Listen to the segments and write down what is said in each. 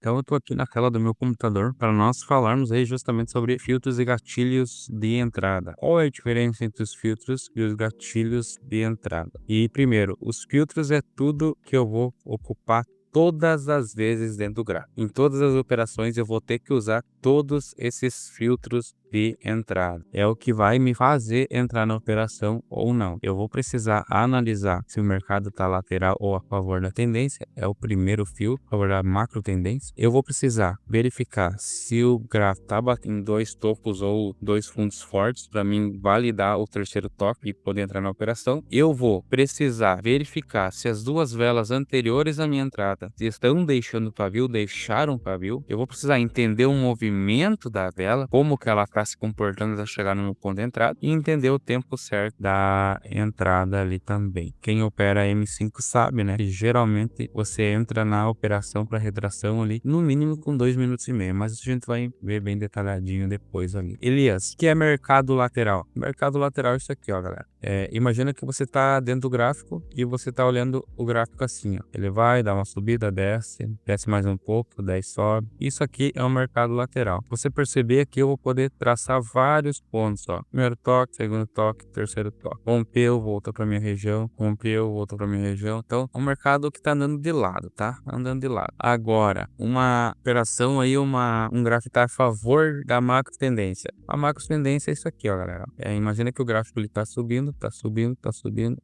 Então eu tô aqui na tela do meu computador para nós falarmos aí justamente sobre filtros e gatilhos de entrada. Qual é a diferença entre os filtros e os gatilhos de entrada? E primeiro, os filtros é tudo que eu vou ocupar todas as vezes dentro do gráfico. Em todas as operações eu vou ter que usar todos esses filtros de entrada. É o que vai me fazer entrar na operação ou não. Eu vou precisar analisar se o mercado está lateral ou a favor da tendência. É o primeiro filtro, a favor da macro tendência. Eu vou precisar verificar se o gráfico está batendo dois topos ou dois fundos fortes para mim validar o terceiro toque e poder entrar na operação. Eu vou precisar verificar se as duas velas anteriores à minha entrada estão deixando pavio, deixaram pavio. Eu vou precisar entender o movimento da vela, como que ela está se comportando até chegar no meu ponto de entrada e entender o tempo certo da entrada ali também. Quem opera M5 sabe, né, que geralmente você entra na operação para retração ali no mínimo com 2 minutos e meio, mas a gente vai ver bem detalhadinho depois ali. Elias, que é mercado lateral? Mercado lateral é isso aqui, ó, galera. Imagina que você está dentro do gráfico e você está olhando o gráfico assim, ó. Ele vai dar uma subida, desce mais um pouco, daí sobe. Isso aqui é um mercado lateral. Você perceber aqui, eu vou poder traçar vários pontos, ó. Primeiro toque, segundo toque, terceiro toque. Rompeu, volta para minha região. Rompeu, volta para minha região. Então, é um mercado que está andando de lado, tá? Andando de lado. Agora, uma operação aí, um gráfico tá a favor da macro tendência. A macro tendência é isso aqui, ó, galera. Imagina que o gráfico ele tá subindo,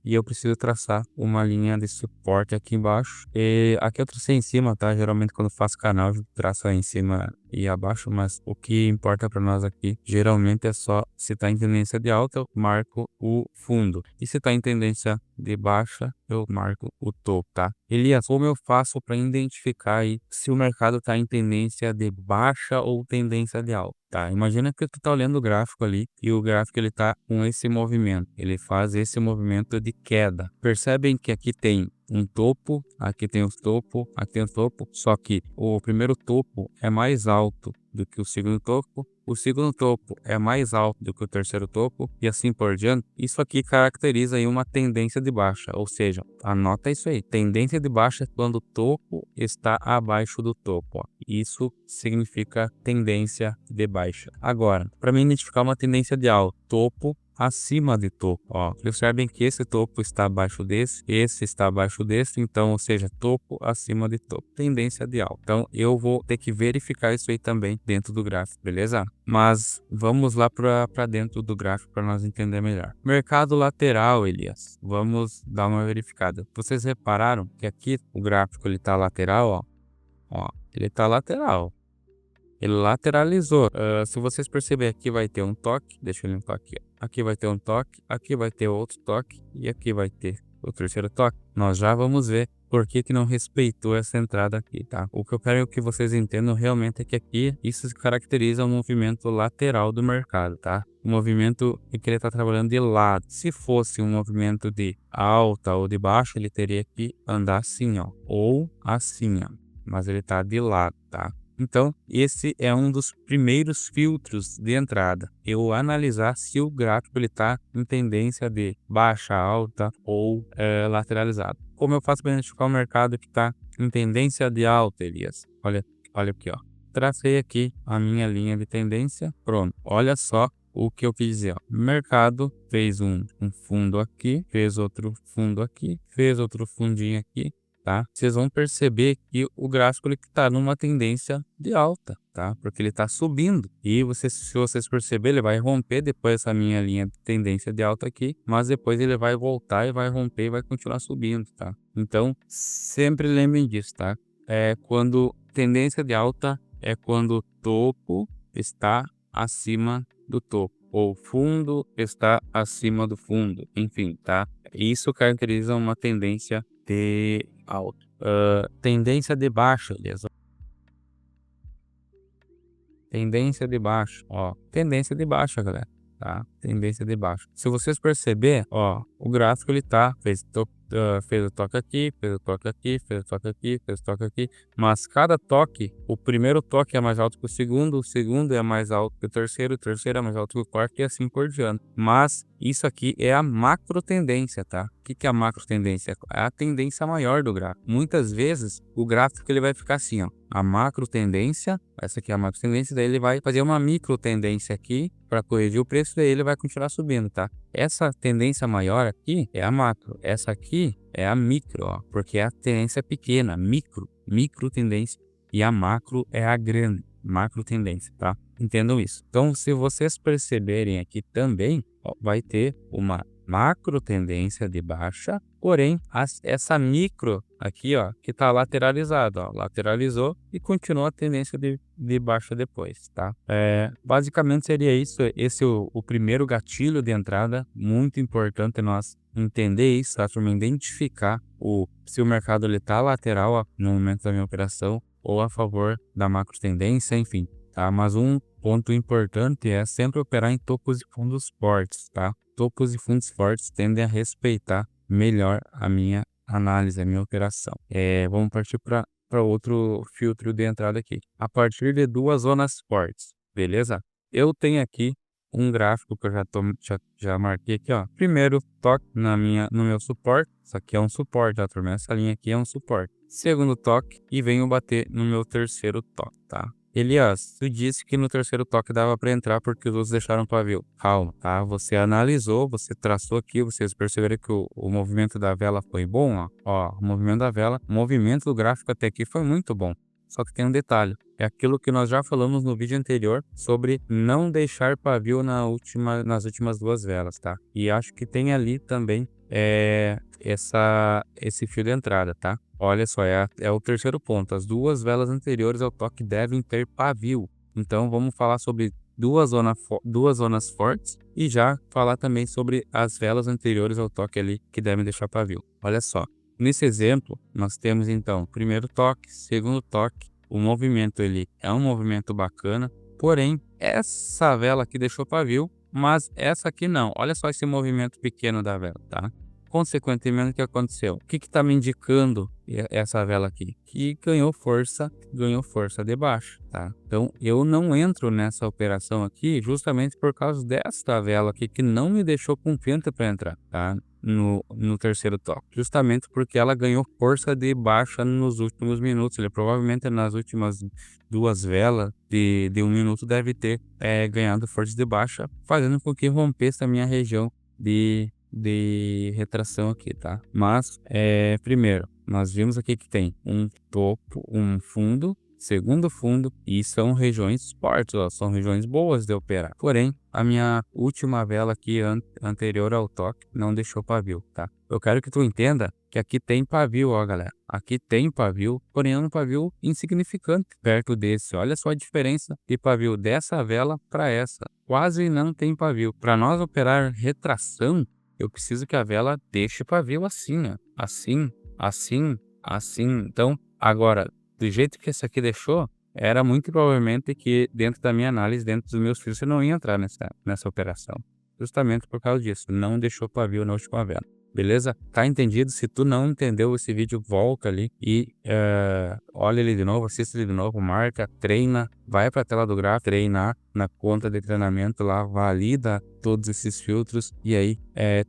e eu preciso traçar uma linha de suporte aqui embaixo. E aqui eu tracei em cima, tá? Geralmente quando eu faço canal, eu traço aí em cima e abaixo, mas o que importa para nós aqui, geralmente é só se tá em tendência de alta, eu marco o fundo. E se tá em tendência de baixa, eu marco o topo, tá? Elias, como eu faço para identificar aí se o mercado tá em tendência de baixa ou tendência de alta? Tá, imagina que tu tá olhando o gráfico ali e o gráfico ele tá com esse movimento. Ele faz esse movimento de queda. Percebem que aqui tem um topo, aqui tem o topo, aqui tem o topo, só que o primeiro topo é mais alto do que o segundo topo é mais alto do que o terceiro topo e assim por diante. Isso aqui caracteriza aí uma tendência de baixa, ou seja, anota isso aí. Tendência de baixa é quando o topo está abaixo do topo, ó. Isso significa tendência de baixa. Agora, para mim identificar uma tendência de alta, topo acima de topo, ó. Observem que esse topo está abaixo desse, esse está abaixo desse, então, ou seja, topo acima de topo, tendência de alta. Então, eu vou ter que verificar isso aí também dentro do gráfico, beleza? Mas vamos lá para dentro do gráfico para nós entender melhor. Mercado lateral, Elias. Vamos dar uma verificada. Vocês repararam que aqui o gráfico ele tá lateral, ó. Ó, ele tá lateral. Ele lateralizou. Se vocês perceberem, aqui vai ter um toque. Deixa eu limpar aqui. Aqui vai ter um toque. Aqui vai ter outro toque. E aqui vai ter o terceiro toque. Nós já vamos ver por que não respeitou essa entrada aqui, tá? O que eu quero que vocês entendam realmente é que aqui isso se caracteriza um movimento lateral do mercado, tá? Um movimento em que ele está trabalhando de lado. Se fosse um movimento de alta ou de baixa, ele teria que andar assim, ó. Ou assim, ó. Mas ele tá de lado, tá? Então, esse é um dos primeiros filtros de entrada. Eu analisar se o gráfico está em tendência de baixa, alta ou lateralizado. Como eu faço para identificar o mercado que está em tendência de alta, Elias? Olha aqui, ó. Tracei aqui a minha linha de tendência. Pronto. Olha só o que eu quis dizer, ó. O mercado fez um fundo aqui, fez outro fundo aqui, fez outro fundinho aqui. Tá? Vocês vão perceber que o gráfico ele está numa tendência de alta, tá? Porque ele está subindo e se vocês perceberem, ele vai romper depois essa minha linha de tendência de alta aqui, mas depois ele vai voltar e vai romper e vai continuar subindo, tá? Então, sempre lembrem disso, tá? Quando tendência de alta é quando o topo está acima do topo ou fundo está acima do fundo, enfim, tá? Isso caracteriza uma tendência de alta. Tendência de baixa, beleza? Tendência de baixa, ó. Tendência de baixa, galera, tá? Tendência de baixa. Se vocês perceber, ó, o gráfico ele tá, fez o toque aqui, fez o toque aqui, fez o toque aqui, fez o toque aqui, mas cada toque, o primeiro toque é mais alto que o segundo é mais alto que o terceiro é mais alto que o quarto e assim por diante. Mas isso aqui é a macro tendência, tá? O que é a macro tendência? É a tendência maior do gráfico. Muitas vezes o gráfico ele vai ficar assim, ó. A macro tendência, essa aqui é a macro tendência, daí ele vai fazer uma micro tendência aqui para corrigir o preço, daí ele vai continuar subindo, tá? Essa tendência maior aqui é a macro, essa aqui é a micro, ó, porque a tendência é pequena, micro tendência, e a macro é a grande, macro tendência, tá? Entendam isso. Então, se vocês perceberem aqui também, ó, vai ter uma macro tendência de baixa, porém essa micro aqui, ó, que tá lateralizado, ó, lateralizou e continua a tendência de baixa depois, tá? Basicamente seria isso. Esse é o primeiro gatilho de entrada, muito importante nós entender isso, tá? Turma, identificar se o mercado ele tá lateral ó, no momento da minha operação ou a favor da macro tendência, enfim, tá? Mas um ponto importante é sempre operar em topos e fundos fortes, tá? Topos e fundos fortes tendem a respeitar melhor a minha análise, a minha operação. Vamos partir para outro filtro de entrada aqui. A partir de duas zonas fortes, beleza? Eu tenho aqui um gráfico que eu já marquei aqui, ó. Primeiro toque no meu suporte. Isso aqui é um suporte, tá, turma? Essa linha aqui é um suporte. Segundo toque e venho bater no meu terceiro toque, tá? Elias, tu disse que no terceiro toque dava para entrar porque os outros deixaram pavio. Calma, tá? Você analisou, você traçou aqui, vocês perceberam que o movimento da vela foi bom, ó. Ó, o movimento da vela, o movimento do gráfico até aqui foi muito bom. Só que tem um detalhe, é aquilo que nós já falamos no vídeo anterior sobre não deixar pavio nas últimas duas velas, tá? E acho que tem ali também esse fio de entrada, tá? Olha só, é o terceiro ponto. As duas velas anteriores ao toque devem ter pavio. Então vamos falar sobre duas zonas fortes e já falar também sobre as velas anteriores ao toque ali que devem deixar pavio. Olha só. Nesse exemplo, nós temos então primeiro toque, segundo toque. O movimento ele é um movimento bacana, porém essa vela aqui deixou pavio, mas essa aqui não. Olha só esse movimento pequeno da vela, tá? Consequentemente, o que aconteceu? O que está me indicando essa vela aqui? Que ganhou força de baixo, tá? Então, eu não entro nessa operação aqui justamente por causa desta vela aqui que não me deixou confiante para entrar, tá? No terceiro toque, justamente porque ela ganhou força de baixa nos últimos minutos. Ele provavelmente nas últimas duas velas de 1 minuto deve ter ganhado força de baixa, fazendo com que rompesse a minha região de retração aqui, tá? Mas, primeiro, nós vimos aqui que tem um topo, um fundo, segundo fundo, e são regiões fortes, ó, são regiões boas de operar. Porém, a minha última vela aqui anterior ao toque não deixou pavio, tá? Eu quero que tu entenda que aqui tem pavio, ó, galera. Aqui tem pavio, porém é um pavio insignificante perto desse. Olha só a diferença de pavio dessa vela para essa. Quase não tem pavio. Para nós operar retração, eu preciso que a vela deixe pavio assim, ó. Assim, assim, assim. Então, agora, do jeito que esse aqui deixou, era muito provavelmente que dentro da minha análise, dentro dos meus filtros, eu não ia entrar nessa operação. Justamente por causa disso. Não deixou pavio na última vela. Beleza? Tá entendido? Se tu não entendeu esse vídeo, volta ali e olha ele de novo, assista ele de novo, marca, treina, vai para a tela do gráfico, treinar na conta de treinamento lá, valida todos esses filtros e aí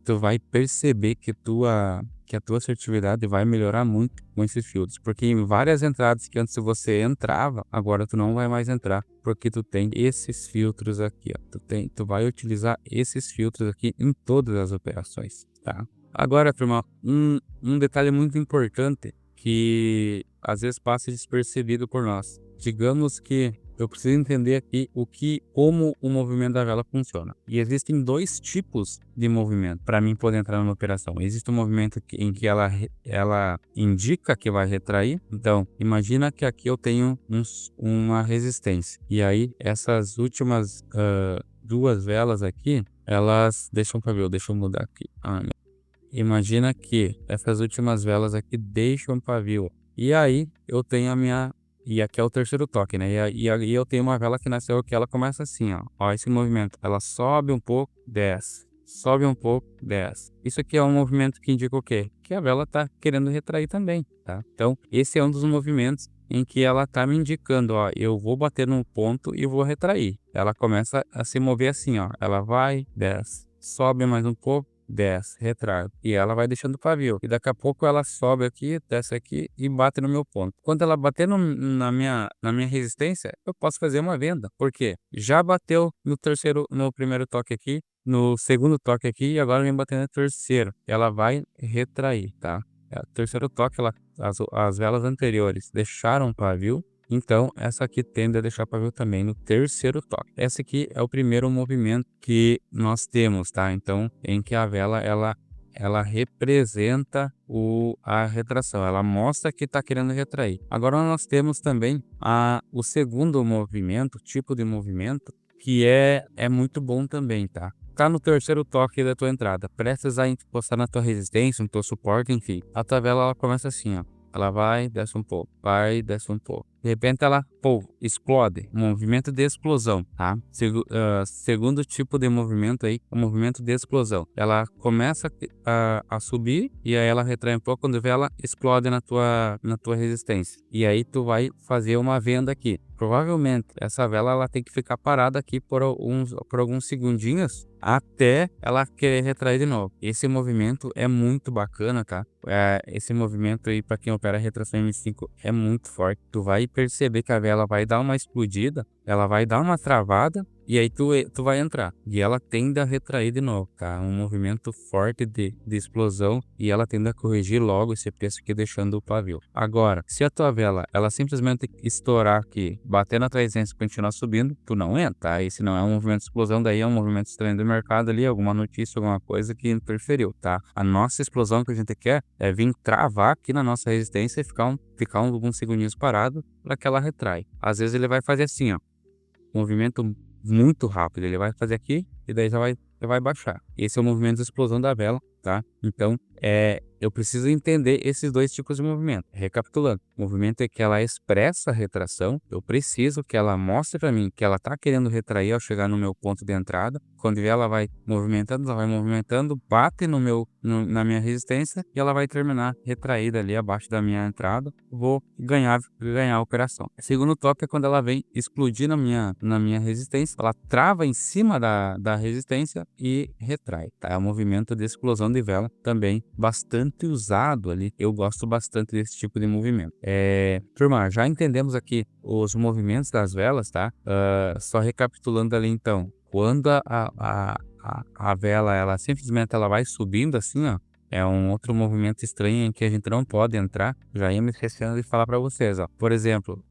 tu vai perceber que a tua assertividade vai melhorar muito com esses filtros, porque em várias entradas que antes você entrava, agora tu não vai mais entrar, porque tu tem esses filtros aqui, ó. Tu vai utilizar esses filtros aqui em todas as operações, tá? Agora, turma, um detalhe muito importante que às vezes passa despercebido por nós. Digamos que eu preciso entender aqui como o movimento da vela funciona. E existem dois tipos de movimento para mim poder entrar numa operação. Existe um movimento em que ela indica que vai retrair. Então, imagina que aqui eu tenho uma resistência. E aí, essas últimas duas velas aqui, elas deixam para ver, deixa eu mudar aqui. Imagina que essas últimas velas aqui deixam pavio. E aí eu tenho a minha... E aqui é o terceiro toque, né? E aí eu tenho uma vela que nasceu que ela começa assim, ó. Ó, esse movimento. Ela sobe um pouco, desce. Sobe um pouco, desce. Isso aqui é um movimento que indica o quê? Que a vela tá querendo retrair também, tá? Então, esse é um dos movimentos em que ela tá me indicando, ó, eu vou bater num ponto e vou retrair. Ela começa a se mover assim, ó, ela vai, desce, sobe mais um pouco, desce, retrai, e ela vai deixando o pavio. E daqui a pouco ela sobe aqui, desce aqui e bate no meu ponto. Quando ela bater na minha resistência, eu posso fazer uma venda. Por quê? Já bateu no primeiro toque aqui, no segundo toque aqui, e agora vem batendo no terceiro. Ela vai retrair, tá? O terceiro toque, as velas anteriores deixaram pavio. Então, essa aqui tende a deixar pavio também no terceiro toque. Esse aqui é o primeiro movimento que nós temos, tá? Então, em que a vela, ela representa a retração. Ela mostra que está querendo retrair. Agora, nós temos também o segundo movimento, tipo de movimento, que é muito bom também, tá? Tá no terceiro toque da tua entrada, prestes a encostar na tua resistência, no teu suporte, enfim. A tua vela, ela começa assim, ó. Ela vai, desce um pouco, vai, desce um pouco. De repente ela, explode. Movimento de explosão, tá? Segundo tipo de movimento aí, o movimento de explosão. Ela começa a subir e aí ela retrai um pouco, quando vê ela explode na tua resistência. E aí tu vai fazer uma venda aqui. Provavelmente essa vela ela tem que ficar parada aqui por alguns segundinhos até ela querer retrair de novo. Esse movimento é muito bacana, tá? Esse movimento aí, para quem opera retração M5, é muito forte. Tu vai perceber que a vela vai dar uma explodida, ela vai dar uma travada e aí tu vai entrar. E ela tende a retrair de novo, tá? Um movimento forte de explosão e ela tende a corrigir logo esse preço aqui, deixando o pavio. Agora, se a tua vela, ela simplesmente estourar aqui, bater na tua resistência e continuar subindo, tu não entra, tá? Esse não é um movimento de explosão, daí é um movimento estranho do mercado ali, alguma notícia, alguma coisa que interferiu, tá? A nossa explosão que a gente quer é vir travar aqui na nossa resistência e ficar alguns segundinhos parado para que ela retrai. Às vezes ele vai fazer assim, ó, movimento muito rápido, ele vai fazer aqui e daí já vai baixar. Esse é o movimento de explosão da vela, tá? Então, eu preciso entender esses dois tipos de movimento. Recapitulando, o movimento é que ela expressa a retração, eu preciso que ela mostre para mim que ela está querendo retrair ao chegar no meu ponto de entrada. Quando ela vai movimentando, bate na minha resistência e ela vai terminar retraída ali abaixo da minha entrada. Vou ganhar a operação. O segundo toque é quando ela vem explodir na minha resistência, ela trava em cima da resistência e retrai, tá? É um movimento de explosão de vela também bastante usado ali. Eu gosto bastante desse tipo de movimento. Turma, já entendemos aqui os movimentos das velas, tá? Só recapitulando ali então, quando a vela, ela simplesmente ela vai subindo assim, ó, é um outro movimento estranho em que a gente não pode entrar. Já ia me esquecendo de falar para vocês, ó. Por exemplo,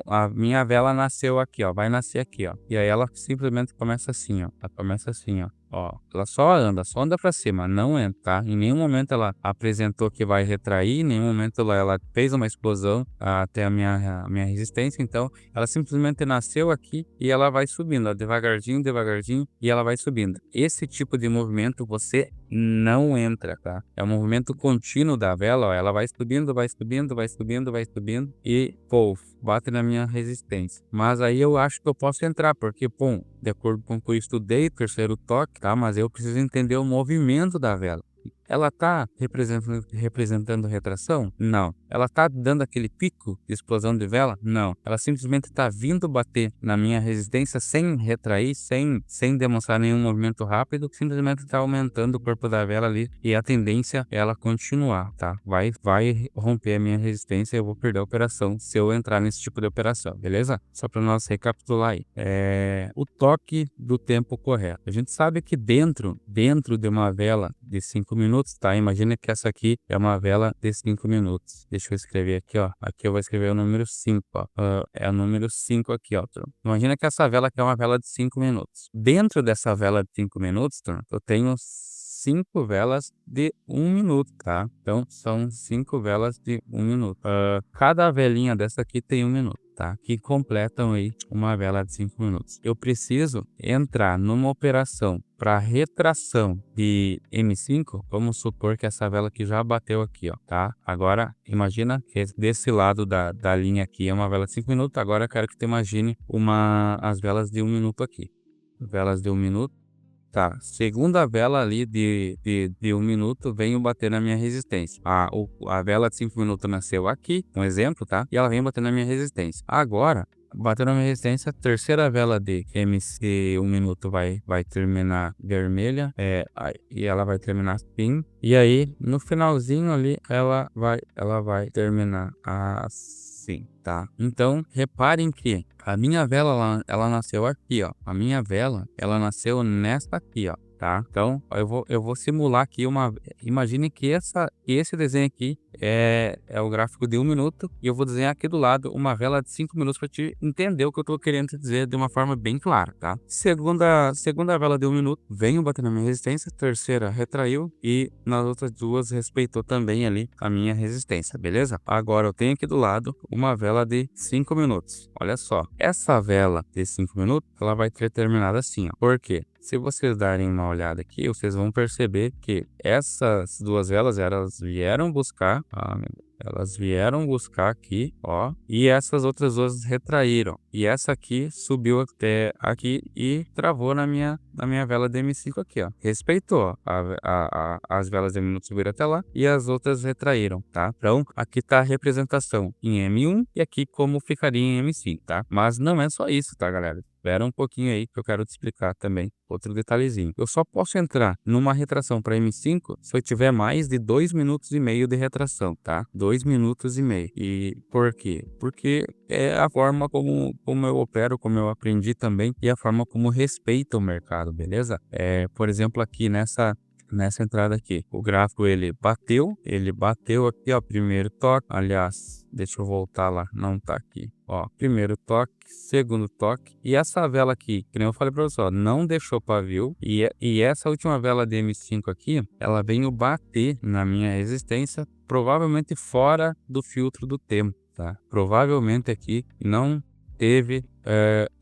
a minha vela nasceu aqui, ó, vai nascer aqui, ó. E aí ela simplesmente começa assim, ó. Ela começa assim, ó. Ó, ela só anda para cima, não entra, tá? Em nenhum momento ela apresentou que vai retrair, em nenhum momento ela fez uma explosão até a minha resistência. Então, ela simplesmente nasceu aqui e ela vai subindo, ó, devagarzinho, e ela vai subindo. Esse tipo de movimento você não entra, tá? É um movimento contínuo da vela, ó, ela vai subindo e, bate na minha resistência. Mas aí eu acho que eu posso entrar, porque, de acordo com o que eu estudei, terceiro toque, tá? Mas eu preciso entender o movimento da vela. Ela está representando retração? Não. Ela está dando aquele pico de explosão de vela? Não. Ela simplesmente está vindo bater na minha resistência sem retrair, sem demonstrar nenhum movimento rápido, simplesmente está aumentando o corpo da vela ali e a tendência é ela continuar, tá? Vai romper a minha resistência e eu vou perder a operação se eu entrar nesse tipo de operação, beleza? Só para nós recapitular aí. O toque do tempo correto. A gente sabe que dentro de uma vela de 5 minutos, tá? Imagina que essa aqui é uma vela de 5 minutos. Deixa eu escrever aqui, ó. Aqui eu vou escrever o número 5, ó. É o número 5 aqui, ó. Imagina que essa vela aqui é uma vela de 5 minutos. Dentro dessa vela de 5 minutos, eu tenho 5 velas de 1 minuto, tá? Então, são 5 velas de 1 minuto. Cada velinha dessa aqui tem 1 minuto, tá? Que completam aí uma vela de 5 minutos. Eu preciso entrar numa operação para retração de M5, vamos supor que essa vela aqui já bateu aqui, ó, tá? Agora, imagina que desse lado da linha aqui é uma vela de 5 minutos, agora eu quero que tu imagine as velas de 1 minuto aqui. Velas de 1 minuto. Tá, segunda vela ali de 1 minuto veio bater na minha resistência. A vela de 5 minutos nasceu aqui, um exemplo, tá? E ela vem bater na minha resistência. Agora, bateu na minha resistência, a terceira vela de MC 1 minuto vai terminar vermelha, e ela vai terminar assim. E aí, no finalzinho ali, ela vai terminar assim, tá? Então, reparem que a minha vela, ela nasceu aqui, ó. A minha vela, ela nasceu nessa aqui, ó. Tá? Então, eu vou simular aqui imagine que esse desenho aqui é o gráfico de 1 minuto e eu vou desenhar aqui do lado uma vela de 5 minutos para te entender o que eu tô querendo te dizer de uma forma bem clara, tá? Segunda vela de 1 minuto, veio bater na minha resistência, terceira retraiu e nas outras duas respeitou também ali a minha resistência, beleza? Agora eu tenho aqui do lado uma vela de 5 minutos. Olha só, essa vela de 5 minutos, ela vai ter terminado assim, ó. Por quê? Se vocês darem uma olhada aqui, vocês vão perceber que essas duas velas, elas vieram buscar, aqui, ó, e essas outras duas retraíram. E essa aqui subiu até aqui e travou na minha vela de M5 aqui, ó. Respeitou, as velas de M1 subiram até lá e as outras retraíram, tá? Então, aqui tá a representação em M1 e aqui como ficaria em M5, tá? Mas não é só isso, tá, galera? Espera um pouquinho aí que eu quero te explicar também outro detalhezinho. Eu só posso entrar numa retração para M5 se eu tiver mais de 2 minutos e meio de retração, tá? 2 minutos e meio. E por quê? Porque é a forma como eu opero, como eu aprendi também e a forma como respeita o mercado, beleza? Por exemplo, aqui nessa entrada aqui, o gráfico ele bateu aqui, ó, primeiro toque, aliás, deixa eu voltar lá, não tá aqui, ó, primeiro toque, segundo toque, e essa vela aqui, que nem eu falei pra você, ó, não deixou pavio, e essa última vela de M5 aqui, ela veio bater na minha resistência, provavelmente fora do filtro do tempo, tá? Provavelmente aqui não teve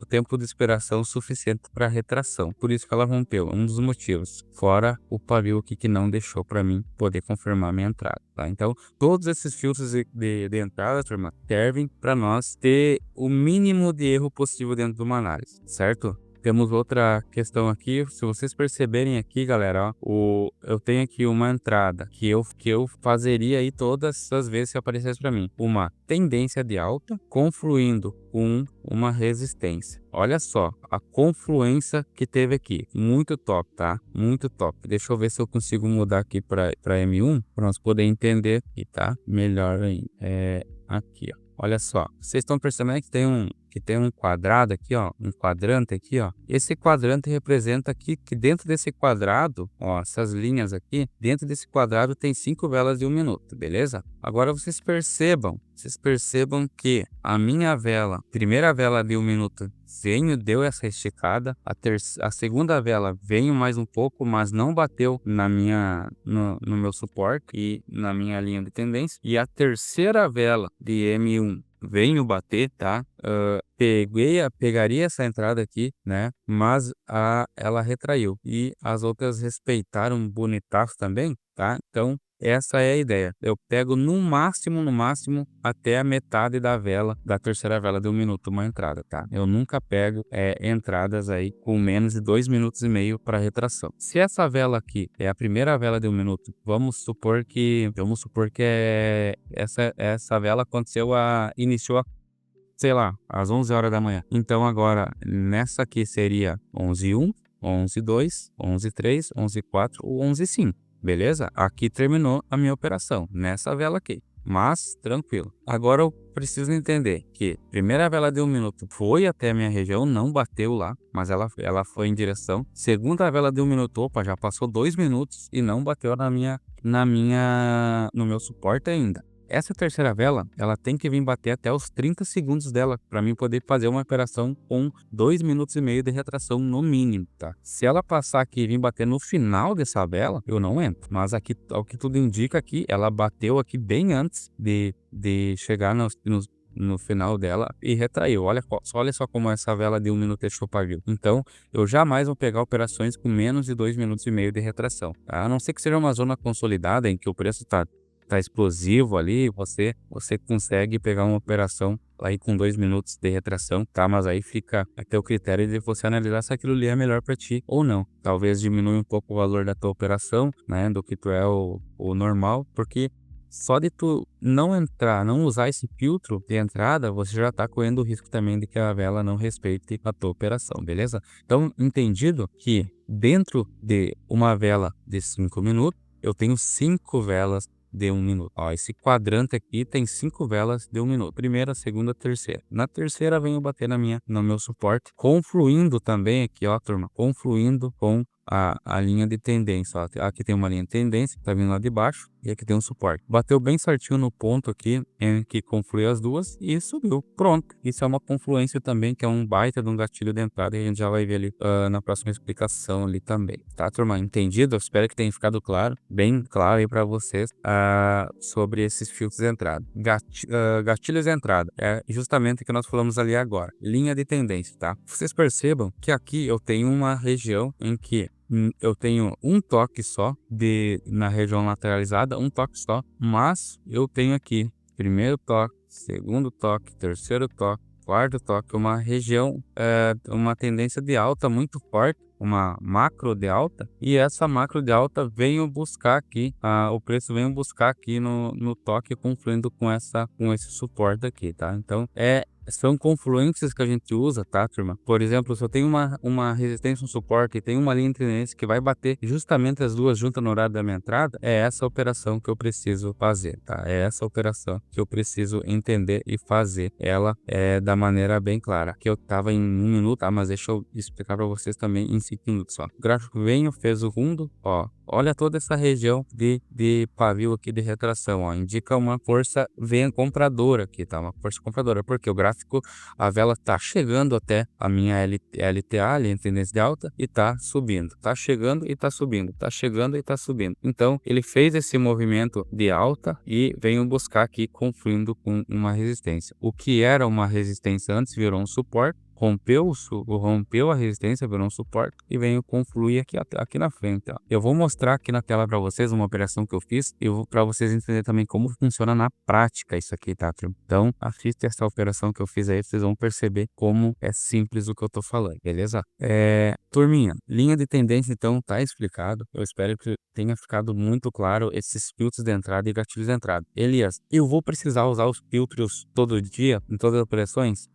o tempo de esperação suficiente para retração. Por isso que ela rompeu, um dos motivos. Fora o pavio aqui que não deixou para mim poder confirmar minha entrada, tá? Então, todos esses filtros de entrada, turma, servem para nós ter o mínimo de erro possível dentro de uma análise, certo? Temos outra questão aqui, se vocês perceberem aqui, galera, ó, eu tenho aqui uma entrada que eu fazeria aí todas as vezes que aparecesse para mim. Uma tendência de alta confluindo com uma resistência. Olha só a confluência que teve aqui. Muito top, tá? Muito top. Deixa eu ver se eu consigo mudar aqui para M1 para nós poder entender e tá melhor ainda. Aqui, ó. Olha só. Vocês estão percebendo que tem um quadrado aqui, ó, um quadrante aqui, ó. Esse quadrante representa aqui que dentro desse quadrado, ó, essas linhas aqui, dentro desse quadrado tem 5 velas de 1 minuto, beleza? Agora vocês percebam que a minha vela, primeira vela de 1 minuto, deu essa esticada, a segunda vela veio mais um pouco, mas não bateu no meu suporte e na minha linha de tendência, e a terceira vela de M1 venho bater, tá? Pegaria essa entrada aqui, né? Mas ela retraiu e as outras respeitaram bonitaço também, tá? Então essa é a ideia. Eu pego no máximo até a metade da vela, da terceira vela de 1 minuto, uma entrada, tá? Eu nunca pego entradas aí com menos de 2 minutos e meio para retração. Se essa vela aqui é a primeira vela de 1 minuto, vamos supor que essa vela iniciou sei lá, às 11 horas da manhã. Então agora, nessa aqui seria 11h01, 11h02, 11h03, 11h04 ou 11h05, beleza? Aqui terminou a minha operação, nessa vela aqui. Mas, tranquilo. Agora eu preciso entender que primeira vela de 1 minuto foi até a minha região, não bateu lá, mas ela foi em direção. Segunda vela de 1 minuto, opa, já passou 2 minutos e não bateu no meu suporte ainda. Essa terceira vela, ela tem que vir bater até os 30 segundos dela para mim poder fazer uma operação com 2 minutos e meio de retração no mínimo, tá? Se ela passar aqui e vir bater no final dessa vela, eu não entro. Mas aqui, ao que tudo indica aqui, ela bateu aqui bem antes de chegar no final dela e retraiu. Olha só como essa vela de 1 minuto deixou pavio. Então, eu jamais vou pegar operações com menos de 2 minutos e meio de retração, tá? A não ser que seja uma zona consolidada em que o preço tá explosivo ali, você consegue pegar uma operação aí com 2 minutos de retração, tá? Mas aí fica a teu critério de você analisar se aquilo ali é melhor para ti ou não. Talvez diminui um pouco o valor da tua operação, né? Do que tu é o normal, porque só de tu não entrar, não usar esse filtro de entrada, você já tá correndo o risco também de que a vela não respeite a tua operação, beleza? Então, entendido que dentro de uma vela de 5 minutos, eu tenho 5 velas de 1 minuto. Ó, esse quadrante aqui tem 5 velas de 1 minuto. Primeira, segunda, terceira. Na terceira, venho bater no meu suporte, confluindo também aqui, ó, turma, confluindo com a linha de tendência, ó. Aqui tem uma linha de tendência, tá vindo lá de baixo, e aqui tem um suporte. Bateu bem certinho no ponto aqui, em que confluiu as duas e subiu. Pronto. Isso é uma confluência também, que é um baita de um gatilho de entrada, e a gente já vai ver ali na próxima explicação ali também. Tá, turma? Entendido? Eu espero que tenha ficado claro, bem claro aí para vocês, sobre esses filtros de entrada. Gatilhos de entrada, é justamente o que nós falamos ali agora. Linha de tendência, tá? Vocês percebam que aqui eu tenho uma região em que eu tenho um toque só na região lateralizada, um toque só, mas eu tenho aqui primeiro toque, segundo toque, terceiro toque, quarto toque, uma região, uma tendência de alta muito forte, uma macro de alta, e essa macro de alta venho buscar aqui, o preço venho buscar aqui no toque, confluindo com esse suporte aqui, tá? Então, são confluências que a gente usa, tá, turma? Por exemplo, se eu tenho uma resistência, um suporte e tem uma linha de tendência que vai bater justamente as duas juntas no horário da minha entrada, é essa operação que eu preciso fazer, tá? É essa operação que eu preciso entender e fazer ela da maneira bem clara. Que eu tava em 1 minuto, tá? Mas deixa eu explicar para vocês também em 5 minutos só. O gráfico fez o fundo, ó. Olha toda essa região de pavio aqui de retração, ó. Indica uma força compradora aqui, tá? Uma força compradora, porque o gráfico, a vela tá chegando até a minha LTA, linha de tendência de alta, e tá subindo. Tá chegando e tá subindo. Tá chegando e tá subindo. Então, ele fez esse movimento de alta e veio buscar aqui, confluindo com uma resistência. O que era uma resistência antes virou um suporte. Rompeu a resistência, virou um suporte e veio confluir aqui na frente, ó. Eu vou mostrar aqui na tela para vocês uma operação que eu fiz e para vocês entenderem também como funciona na prática isso aqui, tá? Então, assista essa operação que eu fiz aí, vocês vão perceber como é simples o que eu tô falando, beleza? Turminha, linha de tendência então tá explicado. Eu espero que tenha ficado muito claro esses filtros de entrada e gatilhos de entrada. Elias, eu vou precisar usar os filtros todo dia, em todas as operações?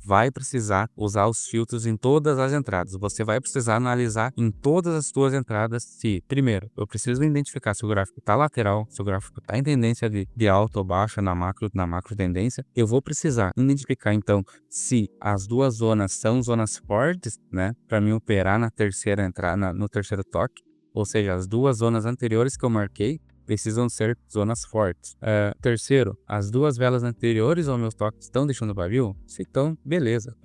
Vai precisar usar os filtros em todas as entradas. Você vai precisar analisar em todas as suas entradas se, primeiro, eu preciso identificar se o gráfico está lateral, se o gráfico está em tendência de alta ou baixa na macro tendência. Eu vou precisar identificar, então, se as duas zonas são zonas fortes, né, para mim operar na terceira entrada, no terceiro toque. Ou seja, as duas zonas anteriores que eu marquei precisam ser zonas fortes. Terceiro, as duas velas anteriores ao meu toque estão deixando pavio? Se estão, beleza.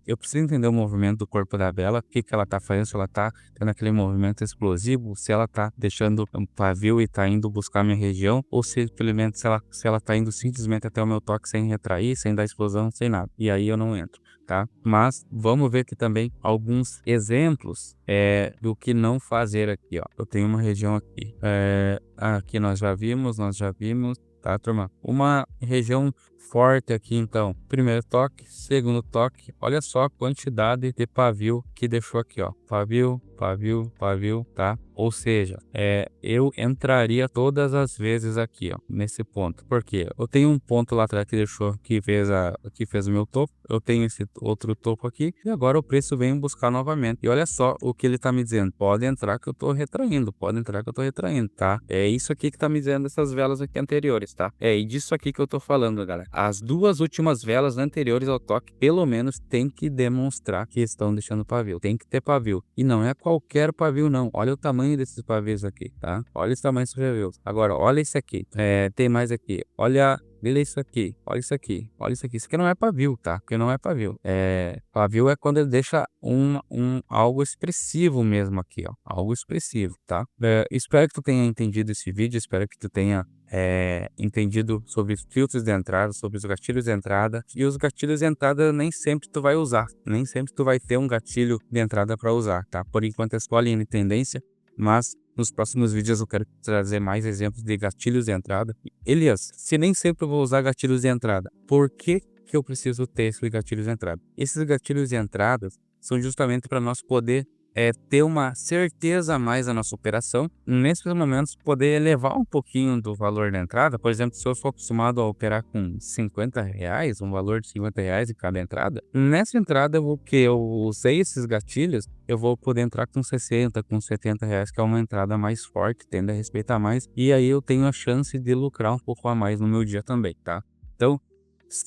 Eu preciso entender o movimento do corpo da vela, o que ela está fazendo, se ela está tendo aquele movimento explosivo, se ela está deixando um pavio e está indo buscar a minha região, ou simplesmente se ela está indo simplesmente até o meu toque sem retrair, sem dar explosão, sem nada. E aí eu não entro, tá? Mas vamos ver aqui também alguns exemplos do que não fazer aqui, ó. Eu tenho uma região aqui. Aqui nós já vimos, tá, turma? Uma região forte aqui, então. Primeiro toque, segundo toque. Olha só a quantidade de pavio que deixou aqui, ó. Pavio, tá? Ou seja, eu entraria todas as vezes aqui, ó, nesse ponto. Por quê? Eu tenho um ponto lá atrás que fez o meu topo. Eu tenho esse outro topo aqui. E agora o preço vem buscar novamente. E olha só o que ele tá me dizendo. Pode entrar que eu tô retraindo. Tá? É isso aqui que tá me dizendo essas velas aqui anteriores, tá? E disso aqui que eu tô falando, galera. As duas últimas velas anteriores ao toque, pelo menos, tem que demonstrar que estão deixando pavio. Tem que ter pavio. E não é qualquer pavio, não. Olha o tamanho desses pavios aqui, tá? Olha esse tamanho desses pavios. Agora, olha esse aqui. Tem mais aqui. Olha isso aqui. Olha isso aqui. Isso aqui não é pavio, tá? Porque não é pavio. Pavio é quando ele deixa algo expressivo mesmo aqui, ó. Algo expressivo, tá? Espero que tu tenha entendido esse vídeo. Espero que tu tenha entendido sobre os filtros de entrada, sobre os gatilhos de entrada. E os gatilhos de entrada nem sempre tu vai usar, nem sempre tu vai ter um gatilho de entrada para usar, tá? Por enquanto é só a linha de tendência, mas nos próximos vídeos eu quero trazer mais exemplos de gatilhos de entrada. Elias, se nem sempre eu vou usar gatilhos de entrada, por que que eu preciso ter esses gatilhos de entrada? Esses gatilhos de entrada são justamente para nós poder ter uma certeza a mais da nossa operação. Nesses momentos, poder elevar um pouquinho do valor da entrada. Por exemplo, se eu for acostumado a operar com R$ 50, um valor de R$ 50 em cada entrada, nessa entrada eu usei esses gatilhos, eu vou poder entrar com 60, com R$ 70, que é uma entrada mais forte, tende a respeitar mais, e aí eu tenho a chance de lucrar um pouco a mais no meu dia também, tá? Então,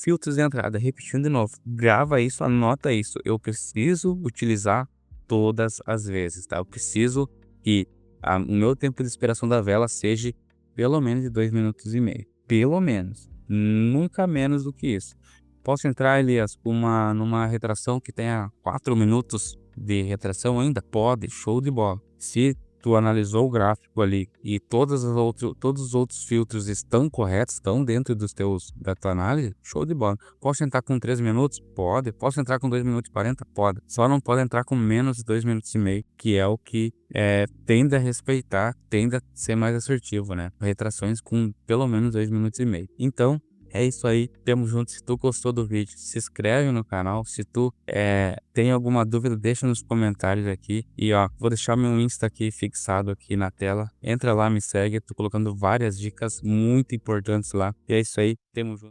filtros de entrada, repetindo de novo, grava isso, anota isso. Eu preciso utilizar todas as vezes, tá? Eu preciso que o meu tempo de esperação da vela seja pelo menos de 2 minutos e meio. Pelo menos. Nunca menos do que isso. Posso entrar, Elias, numa retração que tenha 4 minutos de retração ainda? Pode, show de bola. Se tu analisou o gráfico ali e todos os outros filtros estão corretos, estão dentro da tua análise, show de bola. Posso entrar com 3 minutos? Pode. Posso entrar com 2 minutos e 40? Pode. Só não pode entrar com menos de 2 minutos e meio, que é o que tende a respeitar, tende a ser mais assertivo, né? Retrações com pelo menos 2 minutos e meio. Então, é isso aí, tamo junto. Se tu gostou do vídeo, se inscreve no canal. Se tu tem alguma dúvida, deixa nos comentários aqui. E ó, vou deixar meu Insta aqui fixado aqui na tela. Entra lá, me segue, tô colocando várias dicas muito importantes lá. E é isso aí, tamo junto.